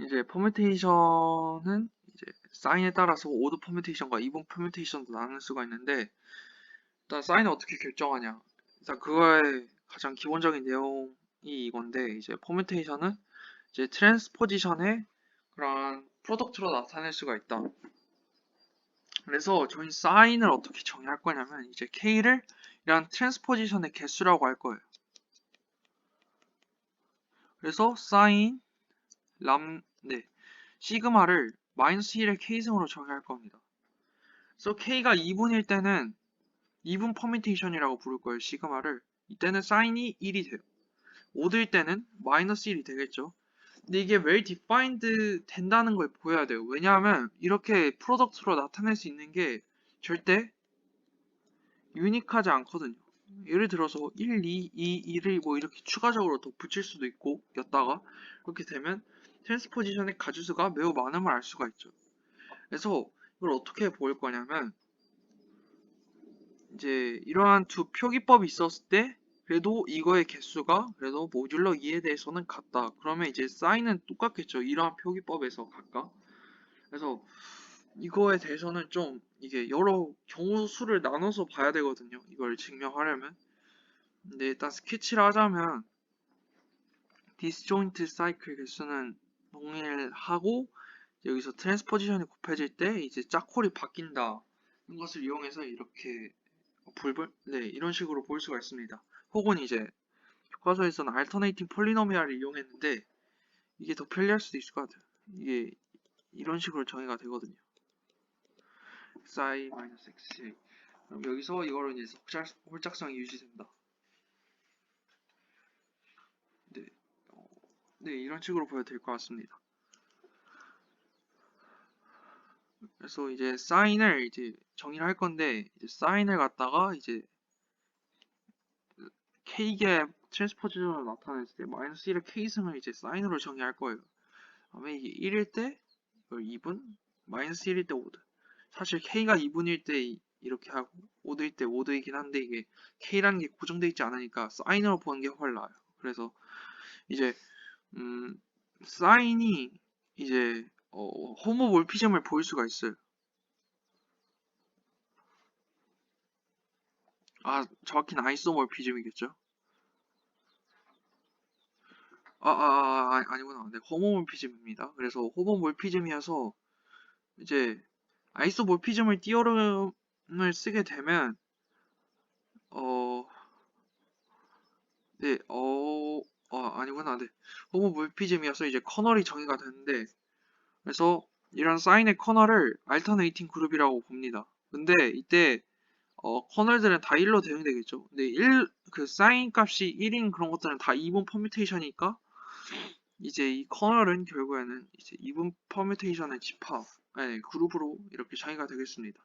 이제 퍼뮤테이션은 이제 사인에 따라서 오드 퍼뮤테이션과 이븐 퍼뮤테이션도 나눌 수가 있는데 일단 사인을 어떻게 결정하냐 일단 그거의 가장 기본적인 내용이 이건데 이제 퍼뮤테이션은 이제 트랜스포지션의 그런 프로덕트로 나타낼 수가 있다. 그래서 저희 사인을 어떻게 정의할 거냐면 이제 K를 이런 트랜스포지션의 개수라고 할 거예요. 그래서 사인 네, 시그마를 마이너스 1의 K승으로 정의할 겁니다. 그래서 K가 2분일 때는 2분 퍼뮤테이션이라고 부를 거예요. 시그마를. 이때는 사인이 1이 돼요. 5일 때는 마이너스 1이 되겠죠. 근데 이게 well defined 된다는 걸 보여야 돼요. 왜냐하면 이렇게 프로덕트로 나타낼 수 있는 게 절대 유니크하지 않거든요. 예를 들어서 1, 2, 2, 1을 뭐 이렇게 추가적으로 더 붙일 수도 있고 였다가 그렇게 되면 트랜스포지션의 가지수가 매우 많음을 알 수가 있죠. 그래서 이걸 어떻게 보일 거냐면 이제 이러한 두 표기법이 있었을 때 그래도 이거의 개수가 그래도 모듈러 2에 대해서는 같다. 그러면 이제 사인은 똑같겠죠. 이러한 표기법에서 각각. 그래서 이거에 대해서는 좀 이게 여러 경우 수를 나눠서 봐야 되거든요. 이걸 증명하려면. 근데 일단 스케치를 하자면 디스조인트 사이클 개수는 동일하고 여기서 트랜스포지션이 곱해질 때 이제 짝홀이 바뀐다. 이것을 이용해서 이렇게 네, 이런 식으로 볼 수가 있습니다. 혹은 이제 교과서에서는 알터네이팅 폴리노미알을 이용했는데 이게 더 편리할 수도 있을 것 같아요. 이게 이런 식으로 정의가 되거든요. xi-xj 그럼 여기서 이거로 인해서 홀짝성이 유지된다. 네, 네 이런 식으로 보여도 될 것 같습니다. 그래서 이제 사인을 이제 정의를 할 건데 이제 사인을 갖다가 이제 k의 트랜스포지션으로 나타냈을 때 마이너스 1의 k승을 이제 사인으로 정의할 거예요. 다음에 이게 1일 때 이걸 2분, 마이너스 1일 때 5드. 사실 k가 2분일 때 이렇게 하고 5드일 때 5드이긴 한데 이게 k라는 게 고정되어 있지 않으니까 사인으로 보는 게 훨 나아요. 그래서 이제 사인이 이제 호모몰피즘을 보일 수가 있어요. 정확히는 아이소몰피즘이겠죠. 아니구나. 네, 호모몰피즘입니다. 그래서 호모몰피즘이어서 이제 아이소몰피즘을 띄어름을 쓰게 되면 어, 네, 아니구나. 네. 호모몰피즘이어서 이제 커널이 정의가 되는데 그래서 이런 사인의 커널을 알터네이팅 그룹이라고 봅니다. 근데 이때 커널들은 다 1로 대응되겠죠. 근데 그 사인 값이 1인 그런 것들은 다 2분 퍼뮤테이션이니까 이제 이 커널은 결국에는 이제 2분 퍼뮤테이션의 집합, 아니, 그룹으로 이렇게 정의가 되겠습니다.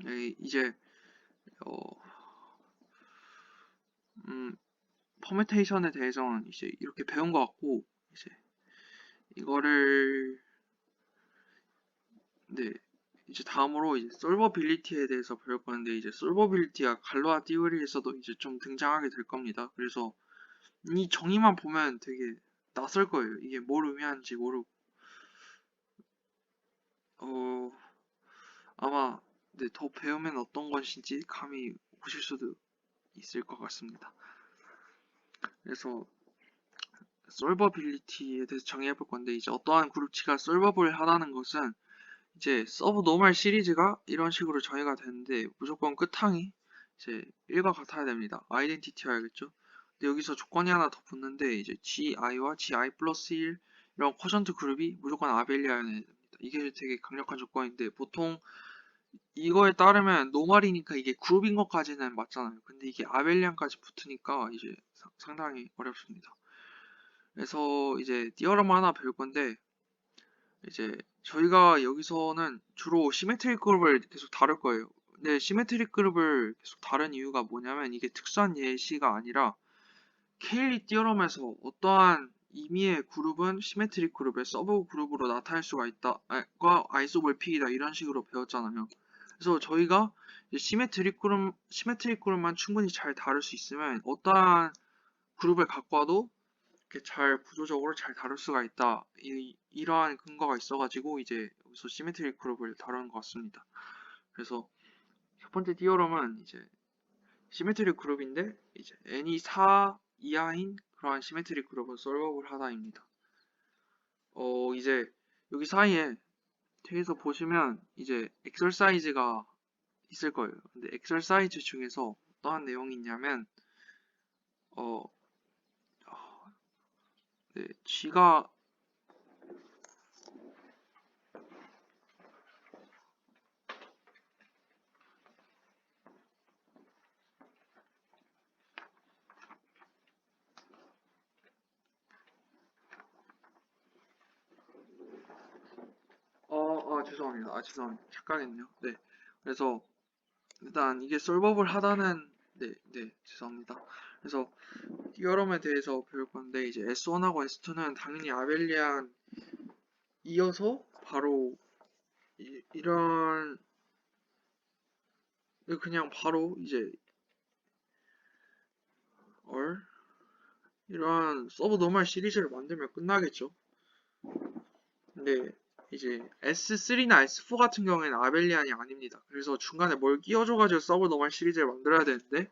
네, 이제 어, 음, 퍼뮤테이션에 대해서는 이제 이렇게 배운 것 같고, 이제 이거를 네, 이제 다음으로 이제 솔버빌리티에 대해서 배울 건데, 이제 솔버빌리티가 갈로아 띠오리에서도 이제 좀 등장하게 될 겁니다. 그래서 이 정의만 보면 되게 낯설 거예요. 이게 뭘 의미하는지 모르고 어 아마 네, 더 배우면 어떤 것인지 감이 오실 수도 있을 것 같습니다. 그래서 솔버빌리티에 대해서 정의해 볼 건데, 이제 어떠한 그룹치가 솔버블하다는 것은 이제 서브 노멀 시리즈가 이런 식으로 정의가 되는데, 무조건 끝항이 이제 1과 같아야 됩니다. 아이덴티티여야겠죠. 근데 여기서 조건이 하나 더 붙는데, 이제 GI와 GI 플러스 1 이런 쿼션트 그룹이 무조건 아벨리아여야 됩니다. 이게 되게 강력한 조건인데, 보통 이거에 따르면 노멀이니까 이게 그룹인 것까지는 맞잖아요. 근데 이게 아벨리안까지 붙으니까 이제 상당히 어렵습니다. 그래서 이제 디어럼 하나 배울 건데, 이제 저희가 여기서는 주로 시메트릭 그룹을 계속 다룰 거예요. 근데 시메트릭 그룹을 계속 다른 이유가 뭐냐면, 이게 특수한 예시가 아니라 케일리 디어럼에서 어떠한 임의의 그룹은 시메트릭 그룹의 서브 그룹으로 나타낼 수가 있다, 과 아이소몰픽이다, 이런 식으로 배웠잖아요. 그래서 저희가 이제 시메트릭 그룹만 충분히 잘 다룰 수 있으면 어떠한 그룹을 갖고 와도 이렇게 잘 구조적으로 잘 다룰 수가 있다. 이러한 근거가 있어가지고 이제 여기서 시메트릭 그룹을 다루는 것 같습니다. 그래서 첫 번째 디어럼은 이제 시메트릭 그룹인데, 이제 n이 4 이하인 그러한 시메트릭 그룹은 솔버블 하다입니다. 이제 여기 사이에 뒤에서 보시면 이제 엑설사이즈가 있을 거예요. 근데 엑설사이즈 중에서 어떠한 내용이 있냐면, 어, 네, G가 죄송합니다. 죄송합니다. 착각했네요. 네. 그래서 일단 이게 솔버블 하다는 네, 죄송합니다. 그래서 디어럼에 대해서 배울 건데, 이제 S1하고 S2는 당연히 아벨리안 이어서 바로 이런 그냥 바로 이제 얼 이러한 서브 노멀 시리즈를 만들면 끝나겠죠. 근데 이제 S3나 S4 같은 경우에는 아벨리안이 아닙니다. 그래서 중간에 뭘 끼워줘가지고 서브 노멀 시리즈를 만들어야 되는데,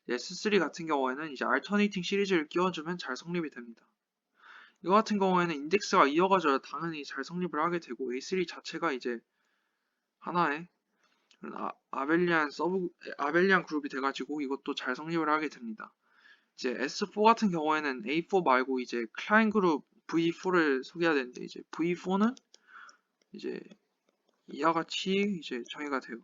S3 같은 경우에는 이제 알터네이팅 시리즈를 끼워주면 잘 성립이 됩니다. 이거 같은 경우에는 인덱스가 이어가져야 당연히 잘 성립을 하게 되고, A3 자체가 이제 하나의 아벨리안 그룹이 돼가지고 이것도 잘 성립을 하게 됩니다. 이제 S4 같은 경우에는 A4 말고 이제 클라인 그룹 V4를 소개해야 되는데, 이제 V4는 이제 이와 같이 이제 정의가 돼요.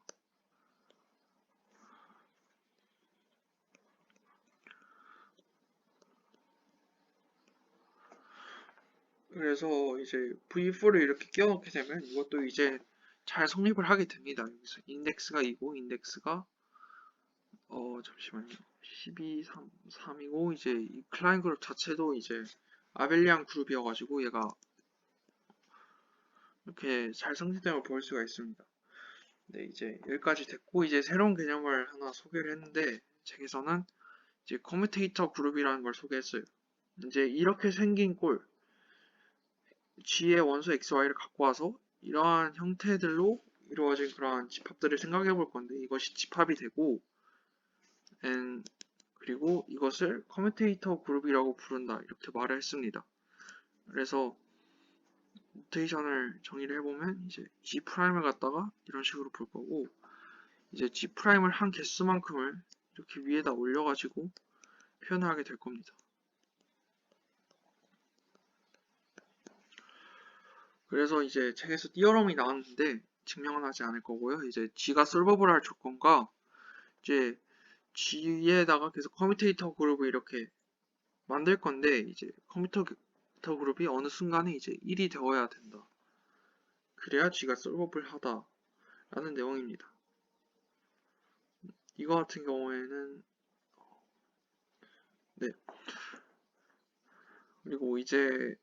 그래서 이제 V4를 이렇게 끼워넣게 되면 이것도 이제 잘 성립을 하게 됩니다. 여기서 인덱스가 2고, 인덱스가 잠시만요. 12, 3이고, 이제 이 클라인 그룹 자체도 이제 아벨리안 그룹이어가지고 얘가 이렇게 잘 성립된 걸 볼 수가 있습니다. 네, 이제 여기까지 됐고, 이제 새로운 개념을 하나 소개를 했는데, 책에서는 이제 커뮤테이터 그룹이라는 걸 소개했어요. 이제 이렇게 생긴 꼴, G의 원소 XY를 갖고 와서 이러한 형태들로 이루어진 그러한 집합들을 생각해 볼 건데, 이것이 집합이 되고, 그리고 이것을 커뮤테이터 그룹이라고 부른다, 이렇게 말을 했습니다. 그래서 노테이션을 정의를 해보면 이제 G'을 갖다가 이런 식으로 볼 거고, 이제 G'을 한 개수만큼을 이렇게 위에다 올려가지고 표현하게 될 겁니다. 그래서 이제 책에서 띠어럼이 나왔는데 증명은 하지 않을 거고요. 이제 G가 솔버블 할 조건과 이제 G에다가 계속 커뮤테이터 그룹을 이렇게 만들 건데, 이제 커뮤테이터 그룹이 어느 순간에 이제 1이 되어야 된다. 그래야 G가 솔버블 하다 라는 내용입니다. 이거 같은 경우에는 네. 그리고 이제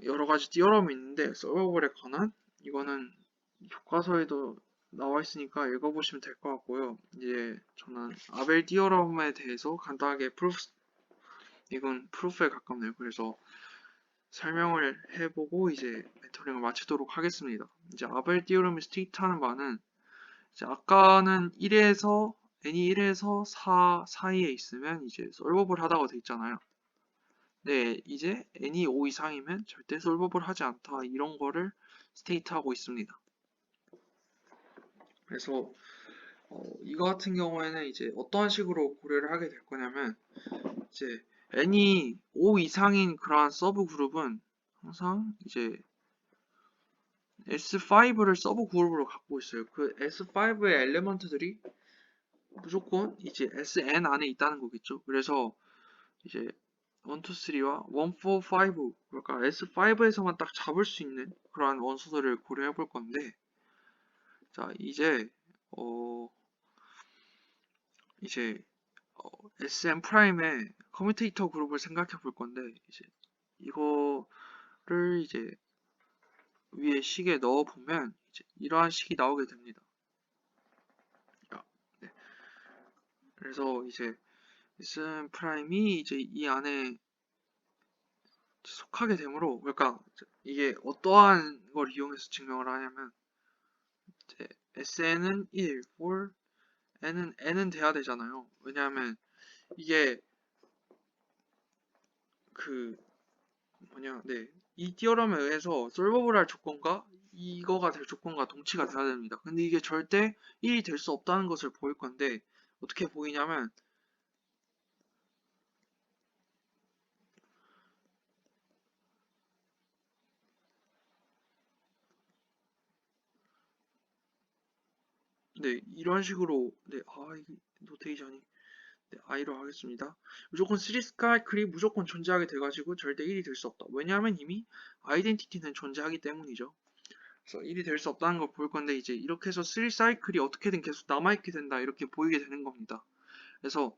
여러 가지 디어럼이 있는데 서버블에 관한 이거는 교과서에도 나와 있으니까 읽어보시면 될 것 같고요. 이제 저는 아벨 디어럼에 대해서 간단하게 이건 프루프에 가깝네요. 그래서 설명을 해보고 이제 멘토링을 마치도록 하겠습니다. 이제 아벨 디어럼이 스테이트하는 바는 이제 아까는 1에서 n이 1에서 4 사이에 있으면 이제 솔버블 하다가 돼 있잖아요. 네, 이제 n이 5 이상이면 절대 솔버블 하지 않다. 이런 거를 스테이트하고 있습니다. 그래서 이거 같은 경우에는 이제 어떠한 식으로 고려를 하게 될 거냐면 이제 n이 5 이상인 그러한 서브 그룹은 항상 이제 S5를 서브 그룹으로 갖고 있어요. 그 S5의 엘레먼트들이 무조건 이제 SN 안에 있다는 거겠죠. 그래서 이제 1, 2, 3와 1, 4, 5 그러니까 S5에서만 딱 잡을 수 있는 그러한 원소들을 고려해 볼 건데 자 이제 어 이제 SM 프라임의 커뮤테이터 그룹을 생각해 볼 건데 이제 이거를 이제 위에 식에 넣어 보면 이제 이러한 식이 나오게 됩니다. 네. 그래서 이제 SM 프라임이 이제 이 안에 속하게 되므로 그러니까 이게 어떠한 걸 이용해서 증명을 하냐면 이제 SN은 1, for n은 돼야 되잖아요. 왜냐하면 이게 그 뭐냐, 네, 이 디어럼에 의해서 솔버블 할 조건과 이거가 될 조건과 동치가 돼야 됩니다. 근데 이게 절대 1이 될 수 없다는 것을 보일 건데 어떻게 보이냐면 네, 이런 식으로 네, 이게 노테이션이 네, I로 하겠습니다. 무조건 3스카이클이 무조건 존재하게 돼가지고 절대 1이 될 수 없다. 왜냐하면 이미 아이덴티티는 존재하기 때문이죠. 그래서 1이 될 수 없다는 걸 볼 건데 이제 이렇게 해서 3사이클이 어떻게든 계속 남아있게 된다 이렇게 보이게 되는 겁니다. 그래서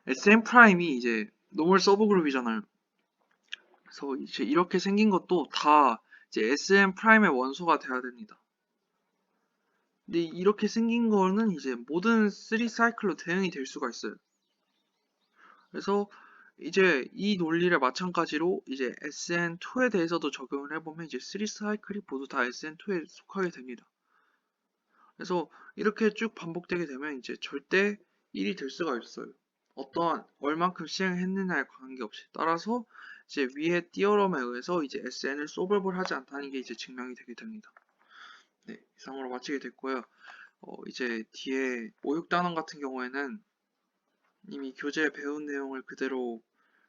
SM 프라임이 이제 노멀 서브 그룹이잖아요. 그래서 이제 이렇게 생긴 것도 다 이제 SM 프라임의 원소가 돼야 됩니다. 근데 이렇게 생긴 거는 이제 모든 3사이클로 대응이 될 수가 있어요. 그래서 이제 이 논리를 마찬가지로 이제 SN2에 대해서도 적용을 해보면 이제 3사이클이 모두 다 SN2에 속하게 됩니다. 그래서 이렇게 쭉 반복되게 되면 이제 절대 1이 될 수가 있어요. 어떠한 얼만큼 시행했느냐에 관계없이 따라서 이제 위의 띠어럼에 의해서 이제 SN을 솔버블 하지 않다는 게 이제 증명이 되게 됩니다. 네, 이상으로 마치게 됐고요. 이제 뒤에 5, 6단원 같은 경우에는 이미 교재에 배운 내용을 그대로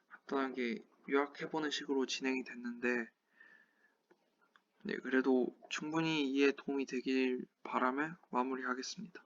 간단하게 요약해보는 식으로 진행이 됐는데 네, 그래도 충분히 이해 도움이 되길 바라며 마무리하겠습니다.